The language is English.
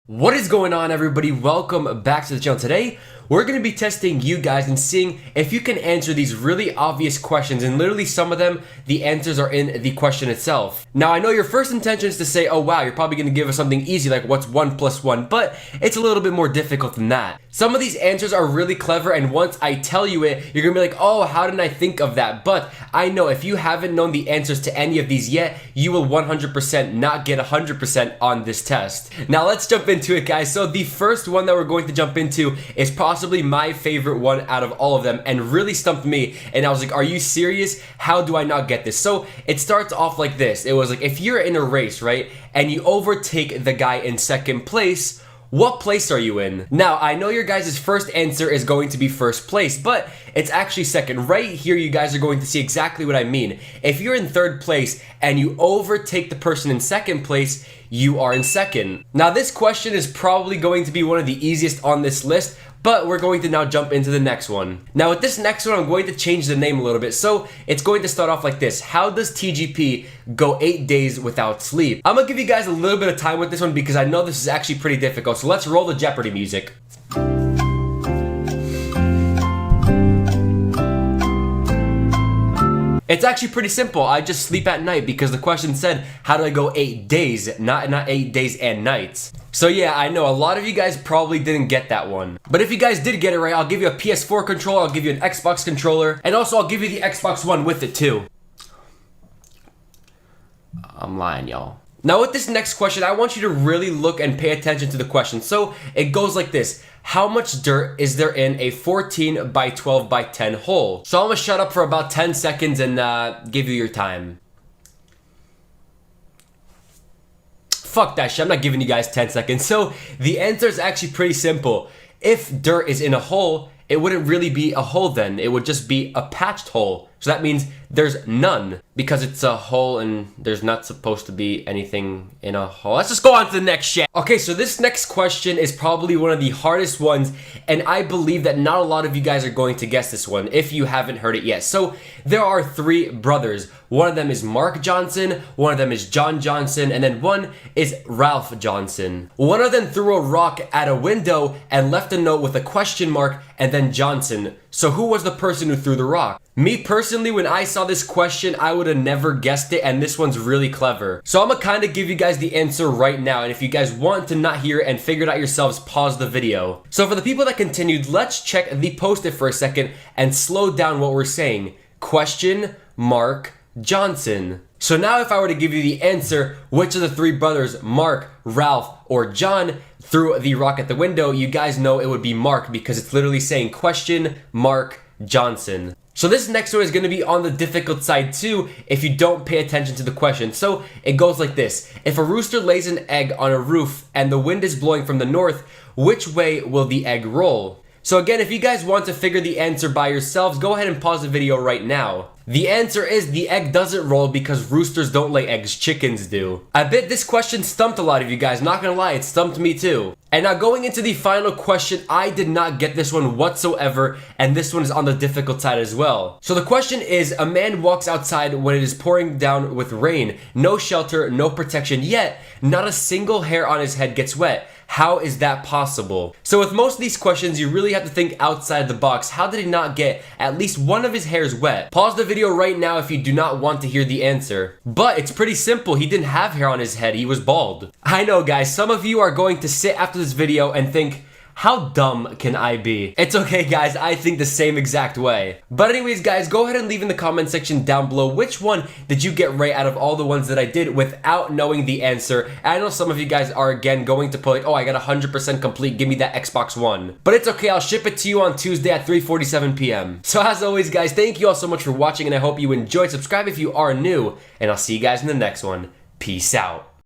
What is going on, everybody? Welcome back to the channel. Today we're going to be testing you guys and seeing if you can answer these really obvious questions, and literally some of them the answers are in the question itself. Now I know your first intention is to say, oh wow, you're probably going to give us something easy like what's 1 plus 1, but it's a little bit more difficult than that. Some of these answers are really clever, and once I tell you it, you're going to be like, oh, how didn't I think of that? But I know if you haven't known the answers to any of these yet, you will 100% not get 100% on this test. Now let's jump into it, guys. So the first one that we're going to jump into is possibly my favorite one out of all of them, and really stumped me, and I was like, are you serious? How do I not get this? So it starts off like this. It was like, if you're in a race, right, and you overtake the guy in second place, what place are you in? Now, I know your guys' first answer is going to be first place, but it's actually second. Right here, you guys are going to see exactly what I mean. If you're in third place and you overtake the person in second place, you are in second. Now, this question is probably going to be one of the easiest on this list, but we're going to now jump into the next one. Now with this next one, I'm going to change the name a little bit. So it's going to start off like this. How does TGP go 8 days without sleep? I'm gonna give you guys a little bit of time with this one because I know this is actually pretty difficult. So let's roll the Jeopardy music. It's actually pretty simple. I just sleep at night because the question said, how do I go 8 days, not 8 days and nights. So yeah, I know a lot of you guys probably didn't get that one. But if you guys did get it right, I'll give you a PS4 controller, I'll give you an Xbox controller, and also I'll give you the Xbox One with it too. I'm lying, y'all. Now with this next question, I want you to really look and pay attention to the question. So it goes like this. How much dirt is there in a 14 by 12 by 10 hole? So I'm gonna shut up for about 10 seconds and give you your time. Fuck that shit, I'm not giving you guys 10 seconds. So the answer is actually pretty simple. If dirt is in a hole, it wouldn't really be a hole then. It would just be a patched hole. So that means there's none because it's a hole and there's not supposed to be anything in a hole. Let's just go on to the next shit. Okay, so this next question is probably one of the hardest ones, and I believe that not a lot of you guys are going to guess this one if you haven't heard it yet. So there are 3 brothers. One of them is Mark Johnson, one of them is John Johnson, and then one is Ralph Johnson. One of them threw a rock at a window and left a note with a question mark and then Johnson. So who was the person who threw the rock? Me personally, when I saw this question, I would have never guessed it, and this one's really clever. So I'm gonna kind of give you guys the answer right now, and if you guys want to not hear it and figure it out yourselves, pause the video. So for the people that continued, let's check the post-it for a second and slow down what we're saying. Question mark Johnson. So now if I were to give you the answer, which of the 3 brothers, Mark, Ralph, or John, threw the rock at the window, you guys know it would be Mark because it's literally saying question mark Johnson. So this next one is going to be on the difficult side too if you don't pay attention to the question. So it goes like this. If a rooster lays an egg on a roof and the wind is blowing from the north, which way will the egg roll? So again, if you guys want to figure the answer by yourselves, go ahead and pause the video right now. The answer is the egg doesn't roll because roosters don't lay eggs, chickens do. I bet this question stumped a lot of you guys, not gonna lie, it stumped me too. And now going into the final question, I did not get this one whatsoever, and this one is on the difficult side as well. So the question is, a man walks outside when it is pouring down with rain, no shelter, no protection, yet not a single hair on his head gets wet. How is that possible? So with most of these questions, you really have to think outside the box. How did he not get at least one of his hairs wet? Pause the video right now if you do not want to hear the answer. But it's pretty simple. He didn't have hair on his head. He was bald. I know, guys. Some of you are going to sit after this video and think, how dumb can I be? It's okay, guys, I think the same exact way. But anyways, guys, go ahead and leave in the comment section down below which one did you get right out of all the ones that I did without knowing the answer. And I know some of you guys are again going to put like, oh, I got 100% complete, give me that Xbox One. But it's okay, I'll ship it to you on Tuesday at 3:47 p.m. So as always, guys, thank you all so much for watching, and I hope you enjoyed. Subscribe if you are new, and I'll see you guys in the next one. Peace out.